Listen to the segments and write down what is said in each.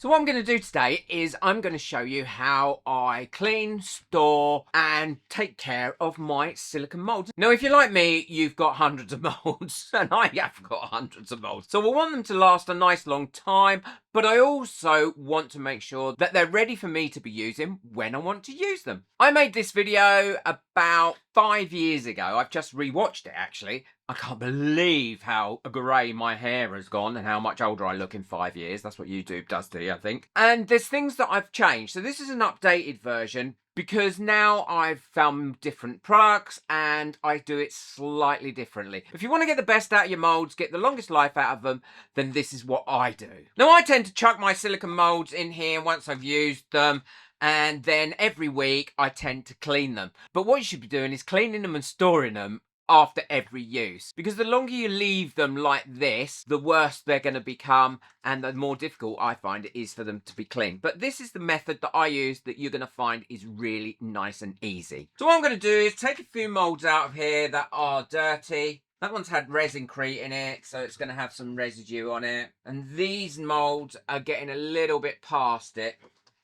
So what I'm going to do today is I'm going to show you how I clean, store and take care of my silicone moulds. Now if you're like me, you've got hundreds of moulds and I have got hundreds of moulds. So I want them to last a nice long time, but I also want to make sure that they're ready for me to be using when I want to use them. I made this video about 5 years ago. I've just rewatched it actually. I can't believe how grey my hair has gone and how much older I look in 5 years. That's what YouTube does to you, I think. And there's things that I've changed. So this is an updated version because now I've found different products and I do it slightly differently. If you want to get the best out of your moulds, get the longest life out of them, then this is what I do. Now I tend to chuck my silicone moulds in here once I've used them, and then every week I tend to clean them. But what you should be doing is cleaning them and storing them after every use, because the longer you leave them like this, the worse they're going to become and the more difficult I find it is for them to be cleaned. But this is the method that I use that you're going to find is really nice and easy. So what I'm going to do is take a few moulds out of here that are dirty. That one's had resin in it, so it's going to have some residue on it. And these moulds are getting a little bit past it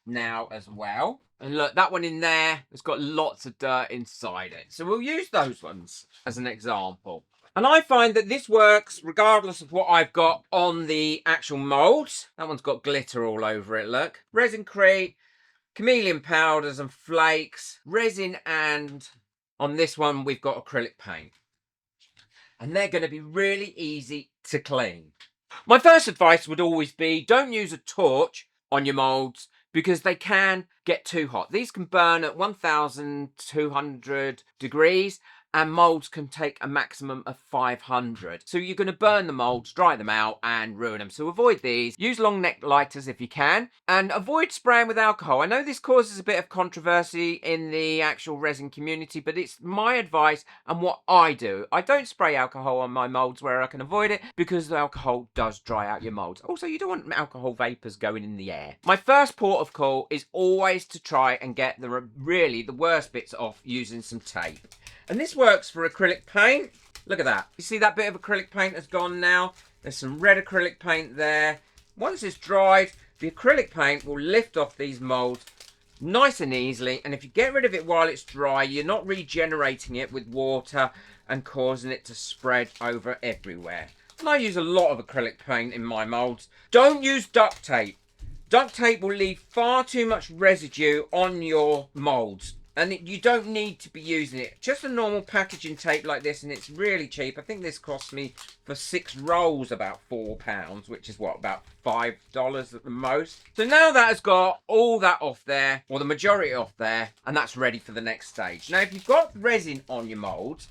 now as well. And look, that one in there has got lots of dirt inside it. So we'll use those ones as an example. And I find that this works regardless of what I've got on the actual moulds. That one's got glitter all over it, look. Resincrete, chameleon powders and flakes, resin, and on this one we've got acrylic paint. And they're going to be really easy to clean. My first advice would always be don't use a torch on your moulds, because they can get too hot. These can burn at 1,200 degrees and moulds can take a maximum of 500. So you're going to burn the moulds, dry them out and ruin them. So avoid these. Use long neck lighters if you can, and avoid spraying with alcohol. I know this causes a bit of controversy in the actual resin community, but it's my advice and what I do. I don't spray alcohol on my moulds where I can avoid it, because the alcohol does dry out your moulds. Also, you don't want alcohol vapors going in the air. My first port of call is always to try and get the worst bits off using some tape. And this works for acrylic paint. Look at that. You see that bit of acrylic paint has gone now? There's some red acrylic paint there. Once it's dried, the acrylic paint will lift off these moulds nice and easily. And if you get rid of it while it's dry, you're not regenerating it with water and causing it to spread over everywhere. And I use a lot of acrylic paint in my moulds. Don't use duct tape. Duct tape will leave far too much residue on your moulds. And you don't need to be using it. Just a normal packaging tape like this, and it's really cheap. I think this cost me for 6 rolls about £4, which is what, about $5 at the most. So now that has got all that off there, or the majority off there, and that's ready for the next stage. Now if you've got resin on your mould,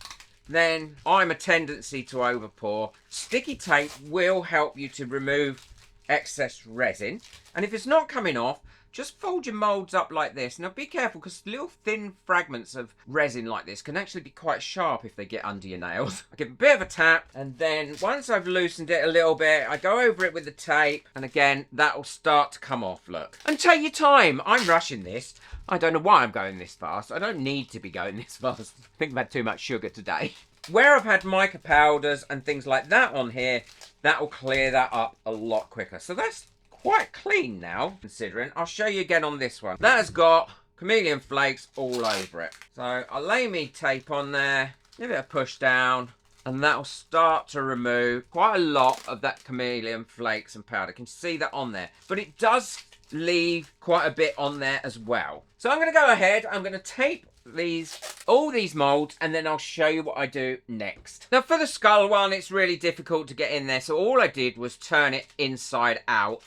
then I'm a tendency to overpour. Sticky tape will help you to remove excess resin. And if it's not coming off, just fold your moulds up like this. Now be careful, because little thin fragments of resin like this can actually be quite sharp if they get under your nails. I give a bit of a tap, and then once I've loosened it a little bit, I go over it with the tape, and again, that'll start to come off, look. And take your time. I'm rushing this. I don't know why I'm going this fast. I don't need to be going this fast. I think I've had too much sugar today. Where I've had mica powders and things like that on here, that'll clear that up a lot quicker. So that's quite clean now, considering. I'll show you again on this one. That has got chameleon flakes all over it. So I'll lay me tape on there, give it a push down, and that'll start to remove quite a lot of that chameleon flakes and powder. You can see that on there. But it does leave quite a bit on there as well. So I'm going to go ahead, I'm going to tape all these moulds, and then I'll show you what I do next. Now for the skull one, it's really difficult to get in there, so all I did was turn it inside out,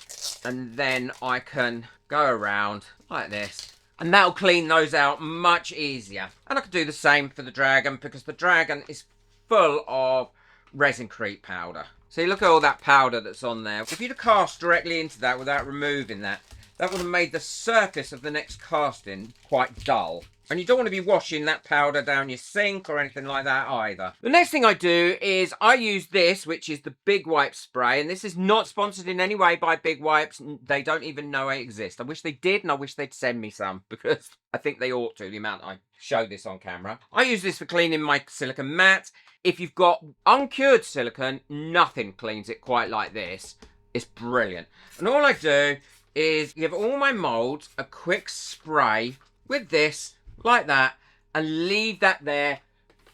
and then I can go around like this, and that'll clean those out much easier. And I could do the same for the dragon, because the dragon is full of resincrete powder. See, look at all that powder that's on there. If you'd have cast directly into that without removing that, that would have made the surface of the next casting quite dull. And you don't want to be washing that powder down your sink or anything like that either. The next thing I do is I use this, which is the Big Wipe spray. And this is not sponsored in any way by Big Wipes. They don't even know I exist. I wish they did, and I wish they'd send me some, because I think they ought to, the amount I show this on camera. I use this for cleaning my silicone mats. If you've got uncured silicone, nothing cleans it quite like this. It's brilliant. And all I do is give all my moulds a quick spray with this, like that, and leave that there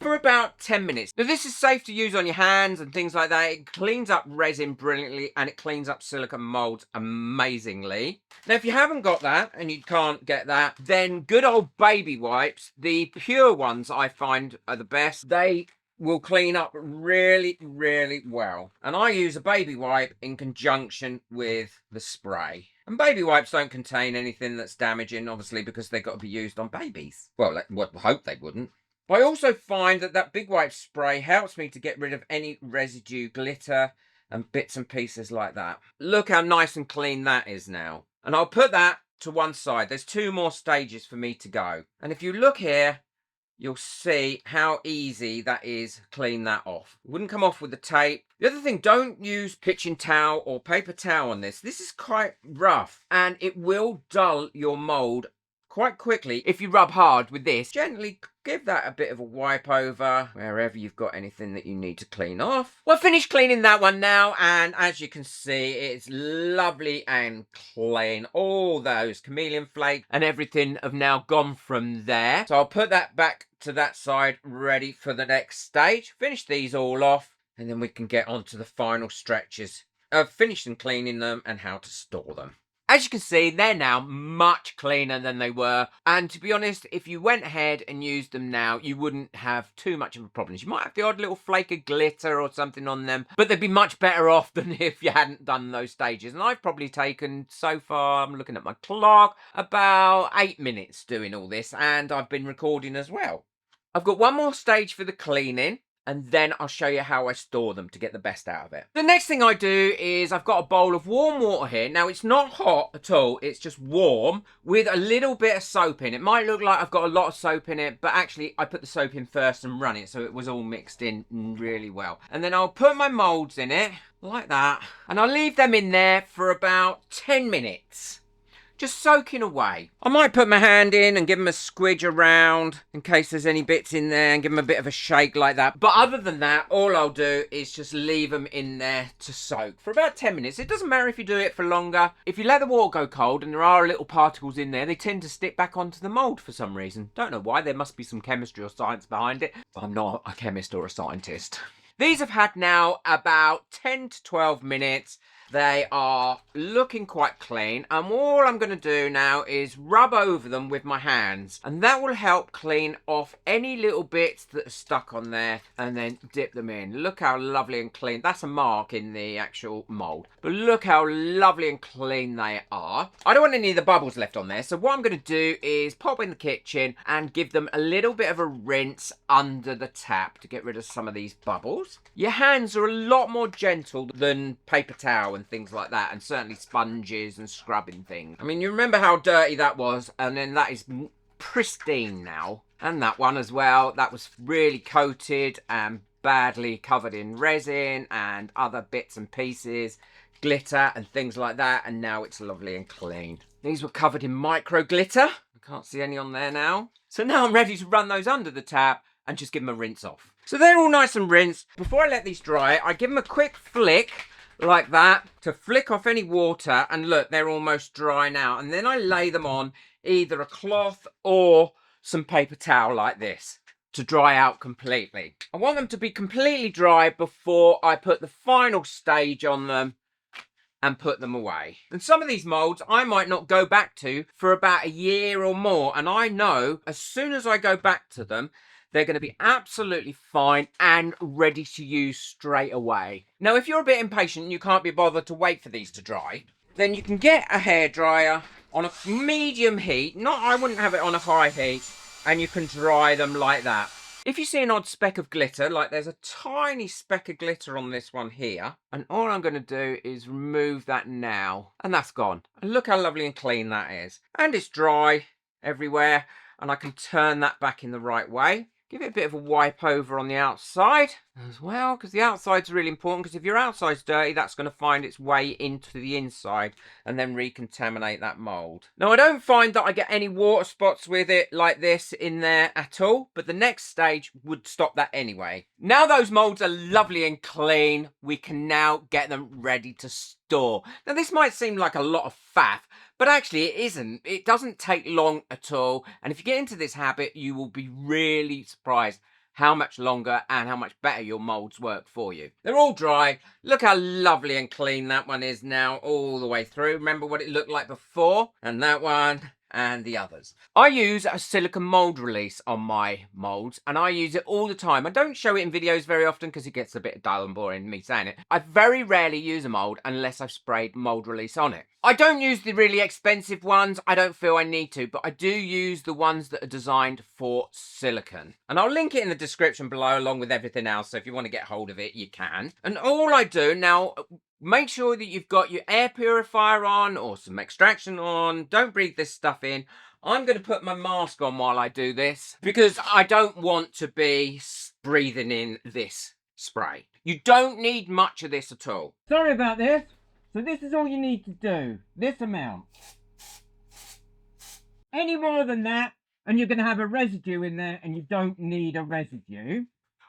for about 10 minutes. Now, this is safe to use on your hands and things like that. It cleans up resin brilliantly and it cleans up silicone moulds amazingly. Now, if you haven't got that and you can't get that, then good old baby wipes, the pure ones I find are the best. They will clean up really, really well. And I use a baby wipe in conjunction with the spray. And baby wipes don't contain anything that's damaging, obviously, because they've got to be used on babies. Well, I hope they wouldn't. But I also find that big wipe spray helps me to get rid of any residue, glitter, and bits and pieces like that. Look how nice and clean that is now. And I'll put that to one side. There's 2 more stages for me to go. And if you look here, you'll see how easy that is to clean that off. It wouldn't come off with the tape. The other thing, don't use kitchen towel or paper towel on this. This is quite rough and it will dull your mould quite quickly if you rub hard with this. Gently give that a bit of a wipe over wherever you've got anything that you need to clean off. Well, finished cleaning that one now, and as you can see, it's lovely and clean. All those chameleon flakes and everything have now gone from there. So I'll put that back to that side, ready for the next stage. Finish these all off, and then we can get on to the final stretches of finishing cleaning them and how to store them. As you can see, they're now much cleaner than they were. And to be honest, if you went ahead and used them now, you wouldn't have too much of a problem. You might have the odd little flake of glitter or something on them, but they'd be much better off than if you hadn't done those stages. And I've probably taken, so far, I'm looking at my clock, about 8 minutes doing all this. And I've been recording as well. I've got one more stage for the cleaning, and then I'll show you how I store them to get the best out of it. The next thing I do is I've got a bowl of warm water here. Now, it's not hot at all. It's just warm with a little bit of soap in it. It might look like I've got a lot of soap in it, but actually I put the soap in first and run it, so it was all mixed in really well. And then I'll put my moulds in it, like that, and I'll leave them in there for about 10 minutes. Just soaking away. I might put my hand in and give them a squidge around in case there's any bits in there and give them a bit of a shake like that. But other than that, all I'll do is just leave them in there to soak for about 10 minutes. It doesn't matter if you do it for longer. If you let the water go cold and there are little particles in there, they tend to stick back onto the mould for some reason. Don't know why. There must be some chemistry or science behind it. I'm not a chemist or a scientist. These have had now about 10 to 12 minutes. They are looking quite clean, and all I'm going to do now is rub over them with my hands, and that will help clean off any little bits that are stuck on there, and then dip them in. Look how lovely and clean. That's a mark in the actual mould, but look how lovely and clean they are. I don't want any of the bubbles left on there, so what I'm going to do is pop in the kitchen and give them a little bit of a rinse under the tap to get rid of some of these bubbles. Your hands are a lot more gentle than paper towel and things like that, and certainly sponges and scrubbing things. I mean, you remember how dirty that was, and then that is pristine now. And that one as well, that was really coated and badly covered in resin and other bits and pieces, glitter and things like that, and now it's lovely and clean. These were covered in micro glitter. I can't see any on there now. So now I'm ready to run those under the tap and just give them a rinse off. So they're all nice and rinsed. Before I let these dry, I give them a quick flick like that to flick off any water, and look, they're almost dry now. And then I lay them on either a cloth or some paper towel like this to dry out completely. I want them to be completely dry before I put the final stage on them and put them away. And some of these moulds I might not go back to for about a year or more, and I know as soon as I go back to them, they're going to be absolutely fine and ready to use straight away. Now, if you're a bit impatient and you can't be bothered to wait for these to dry, then you can get a hairdryer on a medium heat. I wouldn't have it on a high heat, and you can dry them like that. If you see an odd speck of glitter, like there's a tiny speck of glitter on this one here, and all I'm going to do is remove that now, and that's gone. And look how lovely and clean that is. And it's dry everywhere, and I can turn that back in the right way. Give it a bit of a wipe over on the outside. as well, because the outside's really important, because if your outside's dirty, that's going to find its way into the inside and then recontaminate that mould. Now, I don't find that I get any water spots with it like this in there at all, but the next stage would stop that anyway. Now those moulds are lovely and clean, we can now get them ready to store. Now, this might seem like a lot of faff, but actually it isn't. It doesn't take long at all, and if you get into this habit, you will be really surprised how much longer and how much better your moulds work for you. They're all dry. Look how lovely and clean that one is now all the way through. Remember what it looked like before? And that one and the others. I use a silicone mould release on my moulds, and I use it all the time. I don't show it in videos very often because it gets a bit dull and boring me saying it. I very rarely use a mould unless I've sprayed mould release on it. I don't use the really expensive ones. I don't feel I need to, but I do use the ones that are designed for silicone. And I'll link it in the description below along with everything else, so if you want to get hold of it, you can. And all I do now, make sure that you've got your air purifier on or some extraction on. Don't breathe this stuff in. I'm going to put my mask on while I do this because I don't want to be breathing in this spray. You don't need much of this at all. Sorry about this. So this is all you need to do. This amount. Any more than that, and you're going to have a residue in there, and you don't need a residue.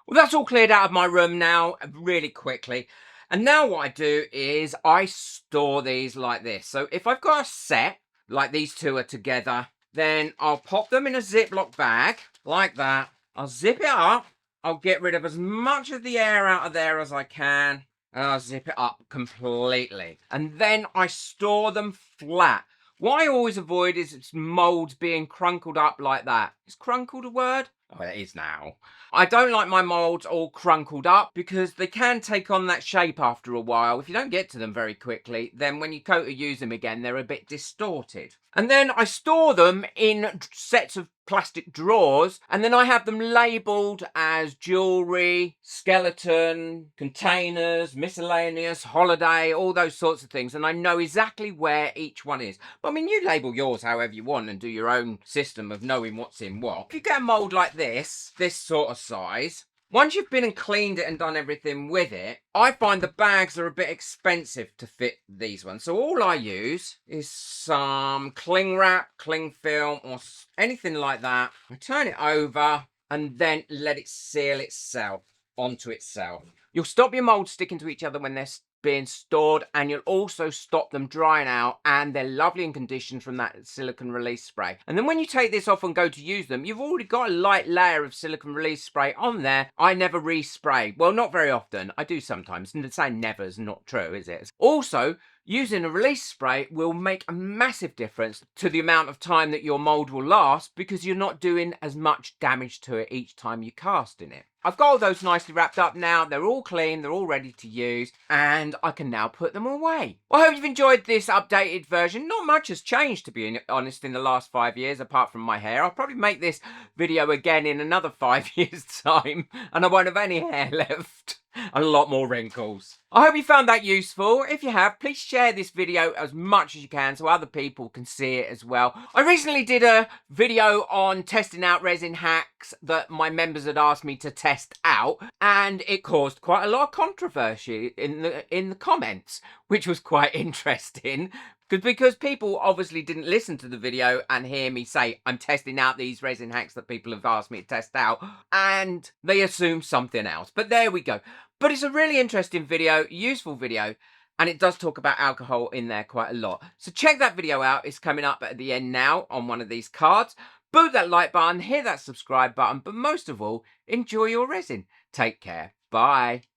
Well, that's all cleared out of my room now really quickly. And now what I do is I store these like this. So if I've got a set, like these two are together, then I'll pop them in a Ziploc bag, like that. I'll zip it up. I'll get rid of as much of the air out of there as I can. And I'll zip it up completely. And then I store them flat. What I always avoid is moulds being crunkled up like that. Is crunkled a word? Oh, it is now. I don't like my moulds all crunkled up because they can take on that shape after a while. If you don't get to them very quickly, then when you go to use them again, they're a bit distorted. And then I store them in sets of plastic drawers, and then I have them labelled as jewellery, skeleton, containers, miscellaneous, holiday, all those sorts of things, and I know exactly where each one is. But I mean, you label yours however you want and do your own system of knowing what's in what. If you get a mould like this sort of size, once you've been and cleaned it and done everything with it, I find the bags are a bit expensive to fit these ones. So all I use is some cling wrap, cling film, or anything like that. I turn it over and then let it seal itself onto itself. You'll stop your moulds sticking to each other when they're being stored, and you'll also stop them drying out, and they're lovely and conditioned from that silicone release spray. And then when you take this off and go to use them, you've already got a light layer of silicone release spray on there. I never respray. Well, not very often. I do sometimes, and saying never is not true, is it? Also, using a release spray will make a massive difference to the amount of time that your mould will last because you're not doing as much damage to it each time you cast in it. I've got all those nicely wrapped up now. They're all clean, they're all ready to use, and I can now put them away. Well, I hope you've enjoyed this updated version. Not much has changed, to be honest, in the last 5 years, apart from my hair. I'll probably make this video again in another 5 years' time, and I won't have any hair left. A lot more wrinkles. I hope you found that useful. If you have, please share this video as much as you can so other people can see it as well. I recently did a video on testing out resin hacks that my members had asked me to test out, and it caused quite a lot of controversy in the comments, which was quite interesting. Because people obviously didn't listen to the video and hear me say I'm testing out these resin hacks that people have asked me to test out, and they assume something else. But there we go. But it's a really interesting video, useful video, and it does talk about alcohol in there quite a lot. So check that video out. It's coming up at the end now on one of these cards. Boot that like button, hit that subscribe button, but most of all, enjoy your resin. Take care. Bye.